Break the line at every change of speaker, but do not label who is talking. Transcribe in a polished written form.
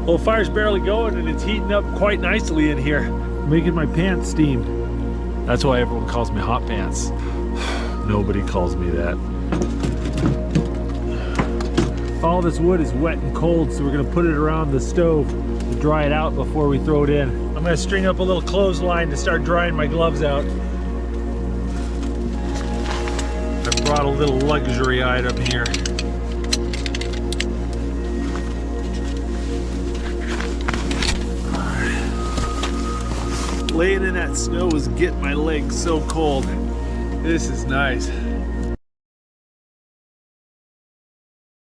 Well, the fire's barely going and it's heating up quite nicely in here, making my pants steam. That's why everyone calls me Hot Pants. Nobody calls me that. All this wood is wet and cold, so we're gonna put it around the stove to dry it out before we throw it in. I'm gonna string up a little clothesline to start drying my gloves out. I brought a little luxury item here. Laying in that snow is getting my legs so cold. This is nice.